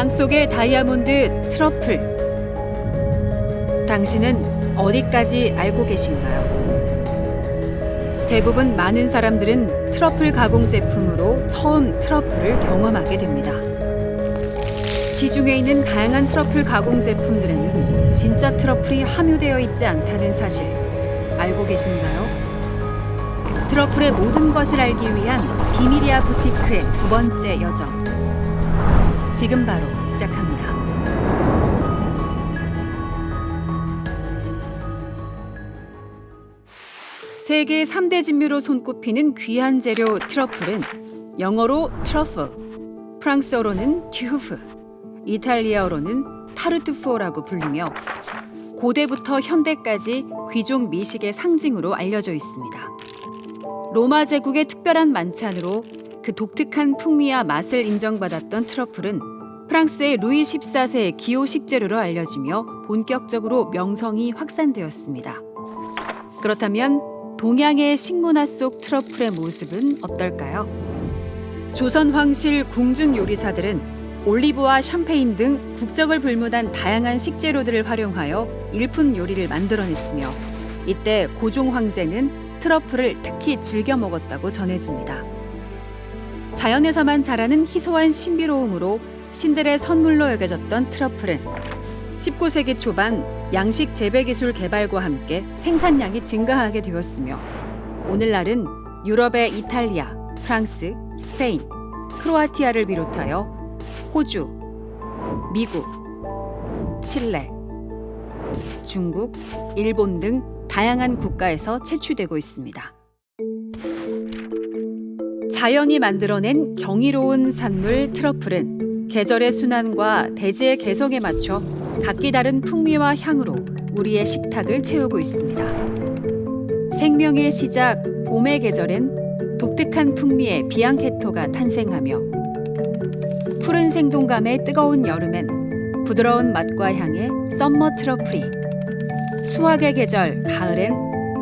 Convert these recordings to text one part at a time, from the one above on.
땅속의 다이아몬드 트러플. 당신은 어디까지 알고 계신가요? 대부분 많은 사람들은 트러플 가공 제품으로 처음 트러플을 경험하게 됩니다. 시중에 있는 다양한 트러플 가공 제품들에는 진짜 트러플이 함유되어 있지 않다는 사실 알고 계신가요? 트러플의 모든 것을 알기 위한 비밀이야 부티크의 두 번째 여정. 지금 바로 시작합니다. 세계 3대 진미로 손꼽히는 귀한 재료 트러플은 영어로 트러플, 프랑스어로는 튜프, 이탈리아어로는 타르투포라고 불리며 고대부터 현대까지 귀족 미식의 상징으로 알려져 있습니다. 로마 제국의 특별한 만찬으로 그 독특한 풍미와 맛을 인정받았던 트러플은 프랑스의 루이 14세의 기호 식재료로 알려지며 본격적으로 명성이 확산되었습니다. 그렇다면 동양의 식문화 속 트러플의 모습은 어떨까요? 조선 황실 궁중 요리사들은 올리브와 샴페인 등 국적을 불문한 다양한 식재료들을 활용하여 일품 요리를 만들어냈으며 이때 고종 황제는 트러플을 특히 즐겨 먹었다고 전해집니다. 자연에서만 자라는 희소한 신비로움으로 신들의 선물로 여겨졌던 트러플은 19세기 초반 양식 재배 기술 개발과 함께 생산량이 증가하게 되었으며 오늘날은 유럽의 이탈리아, 프랑스, 스페인, 크로아티아를 비롯하여 호주, 미국, 칠레, 중국, 일본 등 다양한 국가에서 채취되고 있습니다. 자연이 만들어낸 경이로운 산물 트러플은 계절의 순환과 대지의 개성에 맞춰 각기 다른 풍미와 향으로 우리의 식탁을 채우고 있습니다. 생명의 시작 봄의 계절엔 독특한 풍미의 비앙케토가 탄생하며 푸른 생동감의 뜨거운 여름엔 부드러운 맛과 향의 썸머 트러플이, 수확의 계절 가을엔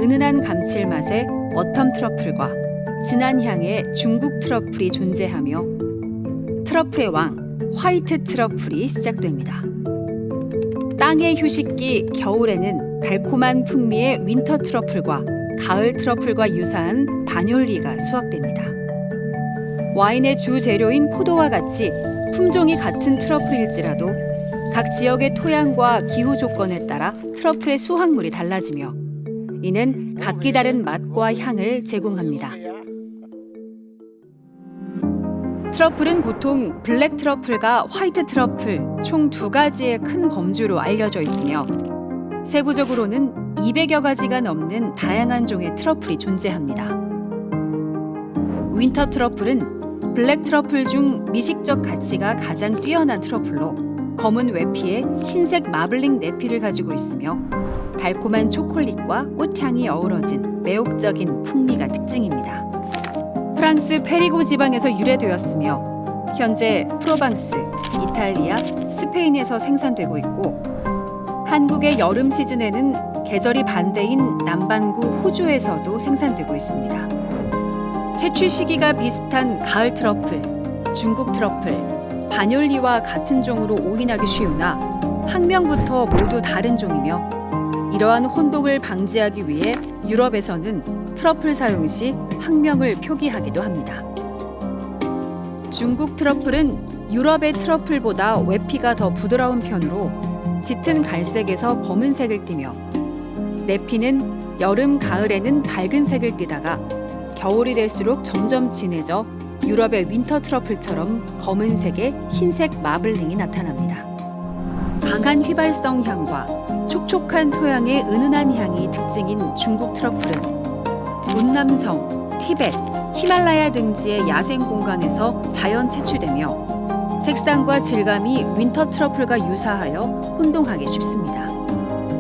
은은한 감칠맛의 어텀 트러플과 진한 향의 중국 트러플이 존재하며 트러플의 왕 화이트 트러플이 시작됩니다. 땅의 휴식기 겨울에는 달콤한 풍미의 윈터 트러플과 가을 트러플과 유사한 바뇰리가 수확됩니다. 와인의 주 재료인 포도와 같이 품종이 같은 트러플일지라도 각 지역의 토양과 기후 조건에 따라 트러플의 수확물이 달라지며 이는 각기 다른 맛과 향을 제공합니다. 트러플은 보통 블랙 트러플과 화이트 트러플 총 두 가지의 큰 범주로 알려져 있으며 세부적으로는 200여 가지가 넘는 다양한 종의 트러플이 존재합니다. 윈터 트러플은 블랙 트러플 중 미식적 가치가 가장 뛰어난 트러플로 검은 외피에 흰색 마블링 내피를 가지고 있으며 달콤한 초콜릿과 꽃향이 어우러진 매혹적인 풍미가 특징입니다. 프랑스 페리고 지방에서 유래되었으며 현재 프로방스, 이탈리아, 스페인에서 생산되고 있고 한국의 여름 시즌에는 계절이 반대인 남반구 호주에서도 생산되고 있습니다. 채취 시기가 비슷한 가을 트러플, 중국 트러플, 바뇰리와 같은 종으로 오인하기 쉬우나 학명부터 모두 다른 종이며 이러한 혼동을 방지하기 위해 유럽에서는 트러플 사용 시 학명을 표기하기도 합니다. 중국 트러플은 유럽의 트러플보다 외피가 더 부드러운 편으로 짙은 갈색에서 검은색을 띠며 내피는 여름, 가을에는 밝은 색을 띠다가 겨울이 될수록 점점 진해져 유럽의 윈터 트러플처럼 검은색의 흰색 마블링이 나타납니다. 강한 휘발성 향과 촉촉한 토양의 은은한 향이 특징인 중국 트러플은 문남성, 티벳, 히말라야 등지의 야생 공간에서 자연 채취되며 색상과 질감이 윈터 트러플과 유사하여 혼동하기 쉽습니다.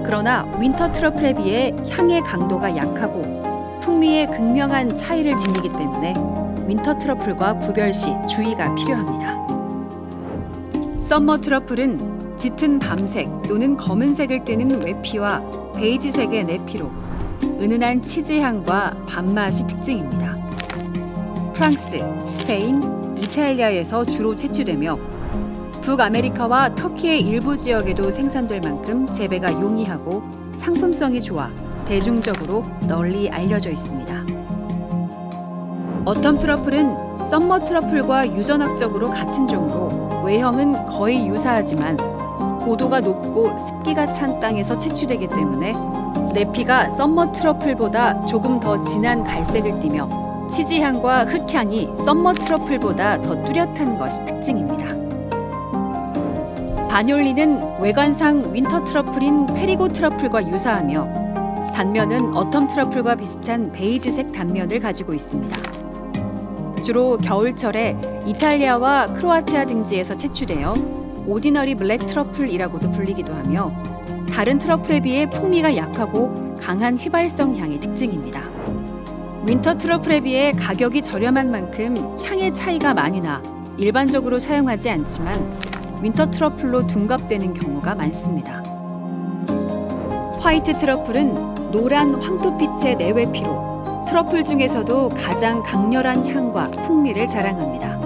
그러나 윈터 트러플에 비해 향의 강도가 약하고 풍미에 극명한 차이를 지니기 때문에 윈터 트러플과 구별 시 주의가 필요합니다. 썸머 트러플은 짙은 밤색 또는 검은색을 띠는 외피와 베이지색의 내피로 은은한 치즈향과 밥맛이 특징입니다. 프랑스, 스페인, 이탈리아에서 주로 채취되며 북아메리카와 터키의 일부 지역에도 생산될 만큼 재배가 용이하고 상품성이 좋아 대중적으로 널리 알려져 있습니다. 어텀 트러플은 썸머 트러플과 유전학적으로 같은 종으로 외형은 거의 유사하지만 고도가 높고 습기가 찬 땅에서 채취되기 때문에 내피가 썸머 트러플보다 조금 더 진한 갈색을 띠며 치즈향과 흙향이 썸머 트러플보다 더 뚜렷한 것이 특징입니다. 바뇰리는 외관상 윈터 트러플인 페리고 트러플과 유사하며 단면은 어텀 트러플과 비슷한 베이지색 단면을 가지고 있습니다. 주로 겨울철에 이탈리아와 크로아티아 등지에서 채취되어 오디너리 블랙 트러플이라고도 불리기도 하며 다른 트러플에 비해 풍미가 약하고 강한 휘발성 향이 특징입니다. 윈터 트러플에 비해 가격이 저렴한 만큼 향의 차이가 많이 나 일반적으로 사용하지 않지만 윈터 트러플로 둔갑되는 경우가 많습니다. 화이트 트러플은 노란 황토빛의 내외피로 트러플 중에서도 가장 강렬한 향과 풍미를 자랑합니다.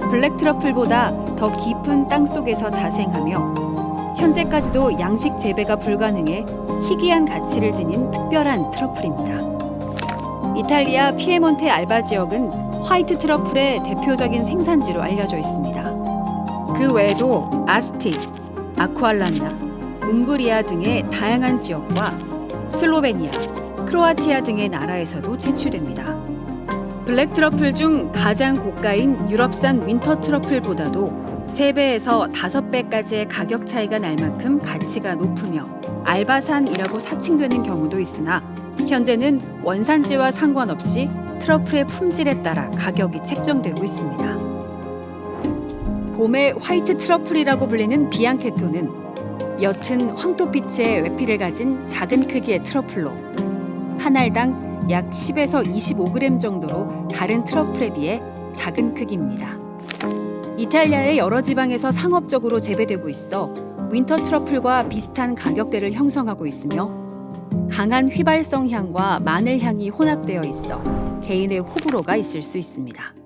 블랙 트러플보다 더 깊은 땅 속에서 자생하며 현재까지도 양식 재배가 불가능해 희귀한 가치를 지닌 특별한 트러플입니다. 이탈리아 피에몬테 알바 지역은 화이트 트러플의 대표적인 생산지로 알려져 있습니다. 그 외에도 아스티, 아쿠알란나, 움브리아 등의 다양한 지역과 슬로베니아, 크로아티아 등의 나라에서도 채취됩니다. 블랙 트러플 중 가장 고가인 유럽산 윈터 트러플보다도 3배에서 5배까지의 가격 차이가 날 만큼 가치가 높으며 알바산이라고 사칭되는 경우도 있으나 현재는 원산지와 상관없이 트러플의 품질에 따라 가격이 책정되고 있습니다. 봄의 화이트 트러플이라고 불리는 비앙케토는 옅은 황토빛의 외피를 가진 작은 크기의 트러플로 한 알당 약 10에서 25g 정도로 다른 트러플에 비해 작은 크기입니다. 이탈리아의 여러 지방에서 상업적으로 재배되고 있어 윈터 트러플과 비슷한 가격대를 형성하고 있으며 강한 휘발성 향과 마늘 향이 혼합되어 있어 개인의 호불호가 있을 수 있습니다.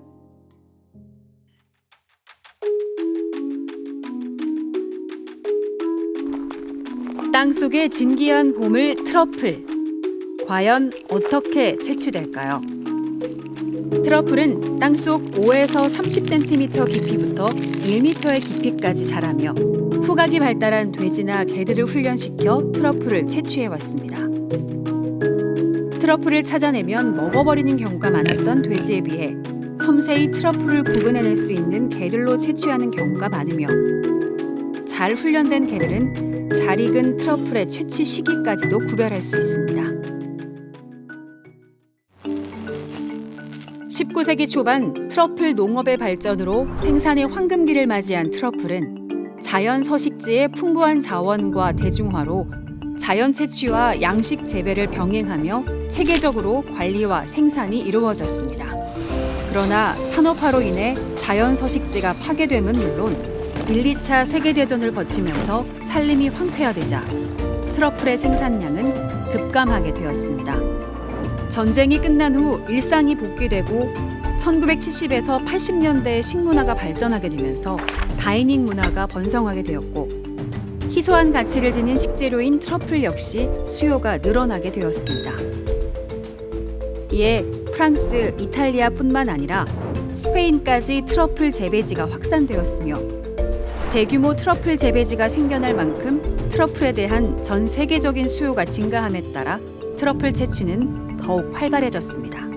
땅속의 진기한 보물 트러플. 과연 어떻게 채취될까요? 트러플은 땅속 5에서 30cm 깊이부터 1m의 깊이까지 자라며 후각이 발달한 돼지나 개들을 훈련시켜 트러플을 채취해왔습니다. 트러플을 찾아내면 먹어버리는 경우가 많았던 돼지에 비해 섬세히 트러플을 구분해낼 수 있는 개들로 채취하는 경우가 많으며 잘 훈련된 개들은 잘 익은 트러플의 채취 시기까지도 구별할 수 있습니다. 19세기 초반 트러플 농업의 발전으로 생산의 황금기를 맞이한 트러플은 자연 서식지의 풍부한 자원과 대중화로 자연 채취와 양식 재배를 병행하며 체계적으로 관리와 생산이 이루어졌습니다. 그러나 산업화로 인해 자연 서식지가 파괴됨은 물론 1, 2차 세계대전을 거치면서 산림이 황폐화되자 트러플의 생산량은 급감하게 되었습니다. 전쟁이 끝난 후 일상이 복귀되고 1970에서 80년대에 식문화가 발전하게 되면서 다이닝 문화가 번성하게 되었고 희소한 가치를 지닌 식재료인 트러플 역시 수요가 늘어나게 되었습니다. 이에 프랑스, 이탈리아뿐만 아니라 스페인까지 트러플 재배지가 확산되었으며 대규모 트러플 재배지가 생겨날 만큼 트러플에 대한 전 세계적인 수요가 증가함에 따라 트러플 채취는 더욱 활발해졌습니다.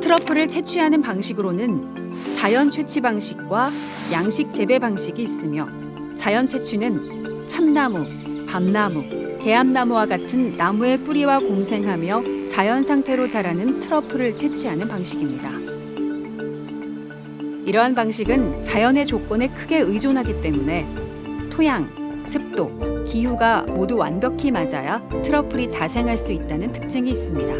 트러플을 채취하는 방식으로는 자연 채취 방식과 양식 재배 방식이 있으며 자연 채취는 참나무, 밤나무, 대암나무와 같은 나무의 뿌리와 공생하며 자연 상태로 자라는 트러플을 채취하는 방식입니다. 이러한 방식은 자연의 조건에 크게 의존하기 때문에 토양, 습도, 기후가 모두 완벽히 맞아야 트러플이 자생할 수 있다는 특징이 있습니다.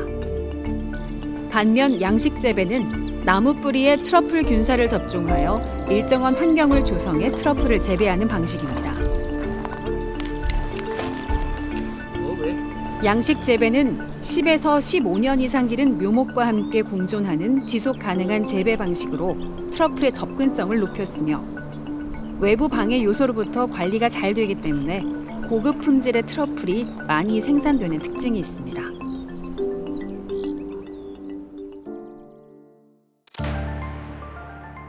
반면 양식 재배는 나무 뿌리에 트러플 균사를 접종하여 일정한 환경을 조성해 트러플을 재배하는 방식입니다. 양식 재배는 10에서 15년 이상 기른 묘목과 함께 공존하는 지속 가능한 재배 방식으로 트러플의 접근성을 높였으며 외부 방해 요소로부터 관리가 잘 되기 때문에 고급 품질의 트러플이 많이 생산되는 특징이 있습니다.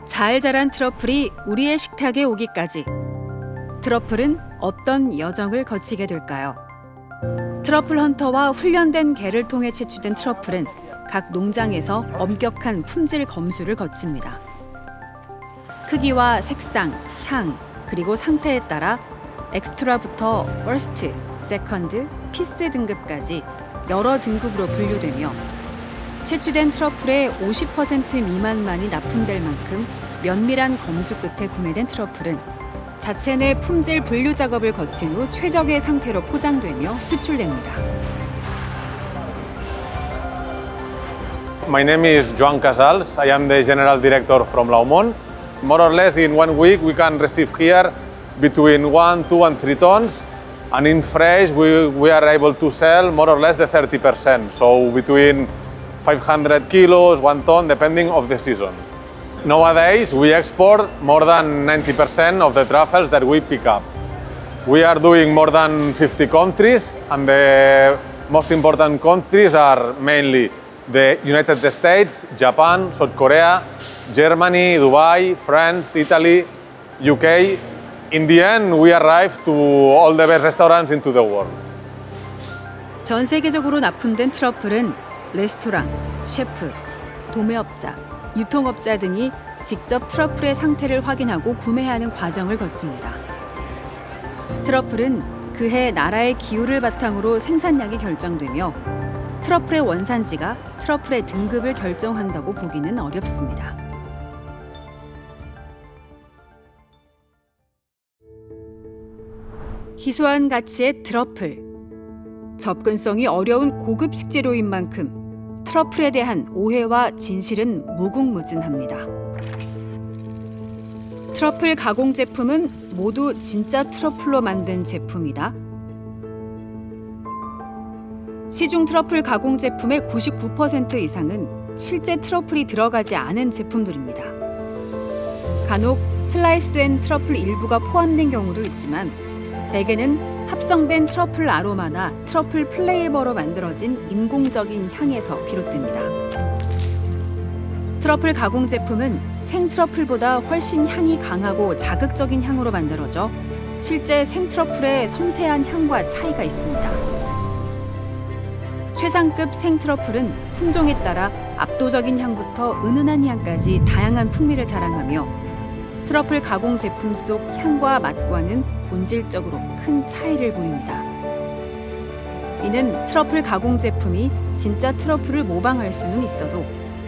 잘 자란 트러플이 우리의 식탁에 오기까지 트러플은 어떤 여정을 거치게 될까요? 트러플 헌터와 훈련된 개를 통해 채취된 트러플은 각 농장에서 엄격한 품질 검수를 거칩니다. 크기와 색상, 향, 그리고 상태에 따라 엑스트라부터 퍼스트, 세컨드, 피스 등급까지 여러 등급으로 분류되며 채취된 트러플의 50% 미만만이 납품될 만큼 면밀한 검수 끝에 구매된 트러플은 자체 내 품질 분류 작업을 거친 후 최적의 상태로 포장되며 수출됩니다. My name is Joan Casals. I am the General Director from Laumon. More or less in 1 week we can receive here between 1, 2 and 3 tons. And in fresh we are able to sell more or less the 30%. So between 500 kilos, 1 ton, depending of the season. Nowadays we export more than 90% of the truffles that we pick up. We are doing more than 50 countries, and the most important countries are mainly the United States, Japan, South Korea, Germany, Dubai, France, Italy, UK. In the end, we arrive to all the best restaurants into the world. 전 세계적으로 납품된 트러플은 레스토랑, 셰프, 도매업자, 유통업자 등이 직접 트러플의 상태를 확인하고 구매하는 과정을 거칩니다. 트러플은 그해 나라의 기후를 바탕으로 생산량이 결정되며 트러플의 원산지가 트러플의 등급을 결정한다고 보기는 어렵습니다. 희소한 가치의 트러플. 접근성이 어려운 고급 식재료인 만큼 트러플에 대한 오해와 진실은 무궁무진합니다. 트러플 가공 제품은 모두 진짜 트러플로 만든 제품이다. 시중 트러플 가공 제품의 99% 이상은 실제 트러플이 들어가지 않은 제품들입니다. 간혹 슬라이스된 트러플 일부가 포함된 경우도 있지만 대개는 합성된 트러플 아로마나 트러플 플레이버로 만들어진 인공적인 향에서 비롯됩니다. 트러플 가공 제품은 생 트러플보다 훨씬 향이 강하고 자극적인 향으로 만들어져 실제 생 트러플의 섬세한 향과 차이가 있습니다. 최상급 생 트러플은 품종에 따라 압도적인 향부터 은은한 향까지 다양한 풍미를 자랑하며 트러플 가공 제품 속 향과 맛과는 본질적으로 큰 차이를 보입니다. 이는 트러플 가공 제품이 진짜 트러플을 모방할 수는 있어도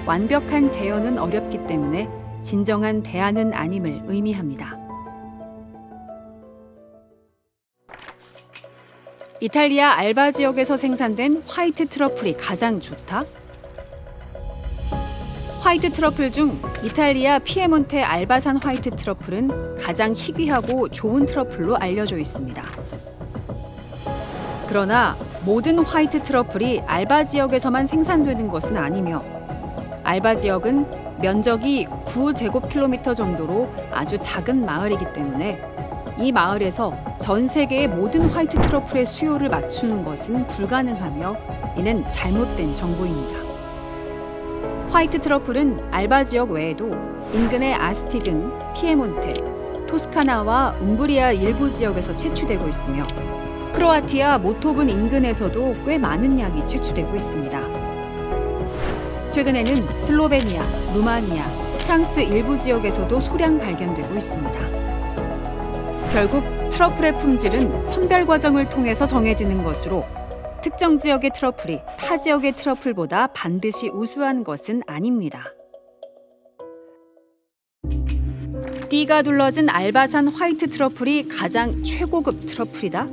완벽한 재현은 어렵기 때문에 진정한 대안은 아님을 의미합니다. 이탈리아 알바 지역에서 생산된 화이트 트러플이 가장 좋다? 화이트 트러플 중 이탈리아 피에몬테 알바산 화이트 트러플은 가장 희귀하고 좋은 트러플로 알려져 있습니다. 그러나 모든 화이트 트러플이 알바 지역에서만 생산되는 것은 아니며 알바 지역은 면적이 9제곱킬로미터 정도로 아주 작은 마을이기 때문에 이 마을에서 전 세계의 모든 화이트 트러플의 수요를 맞추는 것은 불가능하며 이는 잘못된 정보입니다. 화이트 트러플은 알바 지역 외에도 인근의 아스티 등 피에몬테, 토스카나와 움브리아 일부 지역에서 채취되고 있으며 크로아티아 모토분 인근에서도 꽤 많은 양이 채취되고 있습니다. 최근에는 슬로베니아, 루마니아, 프랑스 일부 지역에서도 소량 발견되고 있습니다. 결국 트러플의 품질은 선별 과정을 통해서 정해지는 것으로 특정 지역의 트러플이 타 지역의 트러플보다 반드시 우수한 것은 아닙니다. 띠가 둘러진 알바산 화이트 트러플이 가장 최고급 트러플이다?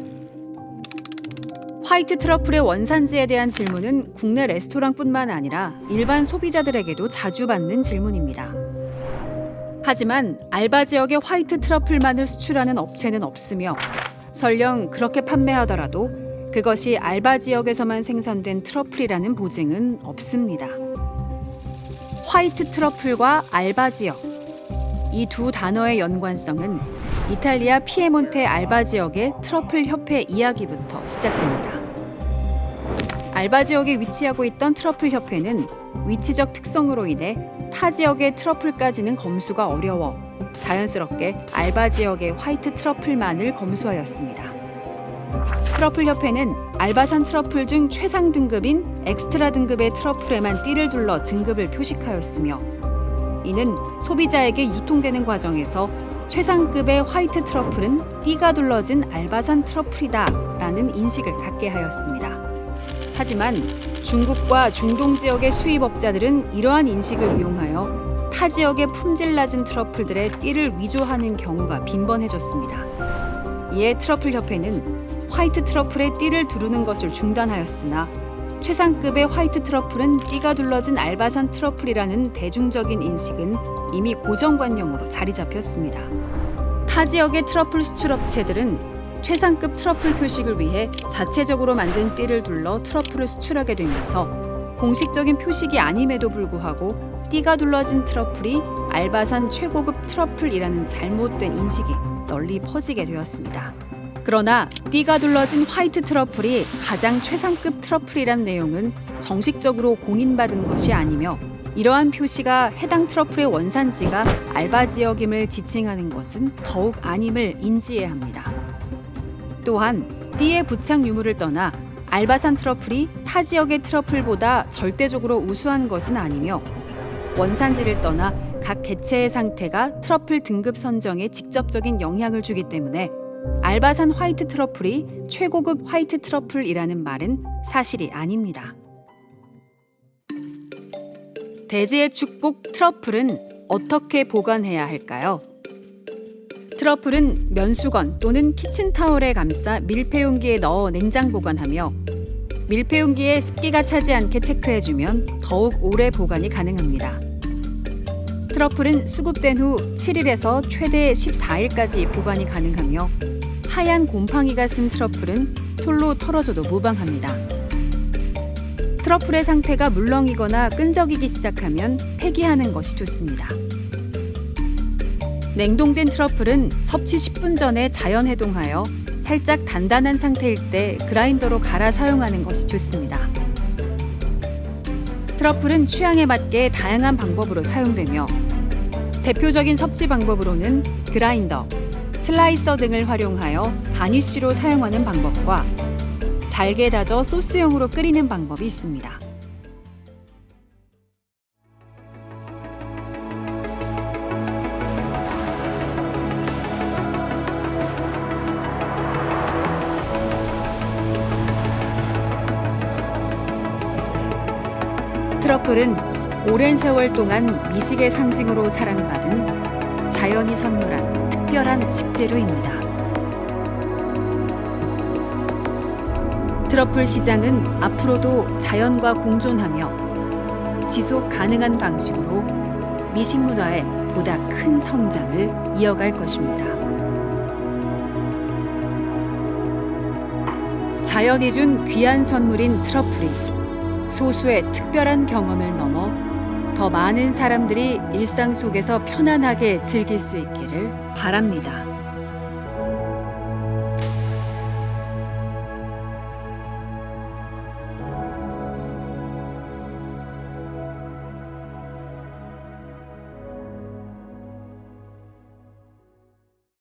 화이트 트러플의 원산지에 대한 질문은 국내 레스토랑뿐만 아니라 일반 소비자들에게도 자주 받는 질문입니다. 하지만 알바 지역의 화이트 트러플만을 수출하는 업체는 없으며 설령 그렇게 판매하더라도 그것이 알바 지역에서만 생산된 트러플이라는 보증은 없습니다. 화이트 트러플과 알바 지역, 이 두 단어의 연관성은 이탈리아 피에몬테 알바 지역의 트러플 협회 이야기부터 시작됩니다. 알바 지역에 위치하고 있던 트러플 협회는 위치적 특성으로 인해 타 지역의 트러플까지는 검수가 어려워 자연스럽게 알바 지역의 화이트 트러플만을 검수하였습니다. 트러플 협회는 알바산 트러플 중 최상 등급인 엑스트라 등급의 트러플에만 띠를 둘러 등급을 표식하였으며, 이는 소비자에게 유통되는 과정에서 최상급의 화이트 트러플은 띠가 둘러진 알바산 트러플이다라는 인식을 갖게 하였습니다. 하지만 중국과 중동 지역의 수입업자들은 이러한 인식을 이용하여 타 지역의 품질 낮은 트러플들의 띠를 위조하는 경우가 빈번해졌습니다. 이에 트러플 협회는 화이트 트러플에 띠를 두르는 것을 중단하였으나, 최상급의 화이트 트러플은 띠가 둘러진 알바산 트러플이라는 대중적인 인식은 이미 고정관념으로 자리 잡혔습니다. 타 지역의 트러플 수출업체들은 최상급 트러플 표식을 위해 자체적으로 만든 띠를 둘러 트러플을 수출하게 되면서 공식적인 표식이 아님에도 불구하고 띠가 둘러진 트러플이 알바산 최고급 트러플이라는 잘못된 인식이 널리 퍼지게 되었습니다. 그러나 띠가 둘러진 화이트 트러플이 가장 최상급 트러플이란 내용은 정식적으로 공인받은 것이 아니며, 이러한 표시가 해당 트러플의 원산지가 알바 지역임을 지칭하는 것은 더욱 아님을 인지해야 합니다. 또한 띠의 부착 유무를 떠나 알바산 트러플이 타 지역의 트러플보다 절대적으로 우수한 것은 아니며, 원산지를 떠나 각 개체의 상태가 트러플 등급 선정에 직접적인 영향을 주기 때문에 알바산 화이트 트러플이 최고급 화이트 트러플이라는 말은 사실이 아닙니다. 대지의 축복 트러플은 어떻게 보관해야 할까요? 트러플은 면수건 또는 키친타월에 감싸 밀폐용기에 넣어 냉장 보관하며, 밀폐용기에 습기가 차지 않게 체크해주면 더욱 오래 보관이 가능합니다. 트러플은 수급된 후 7일에서 최대 14일까지 보관이 가능하며, 하얀 곰팡이가 쓴 트러플은 솔로 털어줘도 무방합니다. 트러플의 상태가 물렁이거나 끈적이기 시작하면 폐기하는 것이 좋습니다. 냉동된 트러플은 섭취 10분 전에 자연 해동하여 살짝 단단한 상태일 때 그라인더로 갈아 사용하는 것이 좋습니다. 트러플은 취향에 맞게 다양한 방법으로 사용되며, 대표적인 섭취 방법으로는 그라인더, 슬라이서 등을 활용하여 가니쉬로 사용하는 방법과 잘게 다져 소스용으로 끓이는 방법이 있습니다. 트러플은 오랜 세월 동안 미식의 상징으로 사랑받은 자연이 선물한 특별한 식재료입니다. 트러플 시장은 앞으로도 자연과 공존하며 지속 가능한 방식으로 미식 문화의 보다 큰 성장을 이어갈 것입니다. 자연이 준 귀한 선물인 트러플이 소수의 특별한 경험을 넘어 더 많은 사람들이 일상 속에서 편안하게 즐길 수 있기를 바랍니다.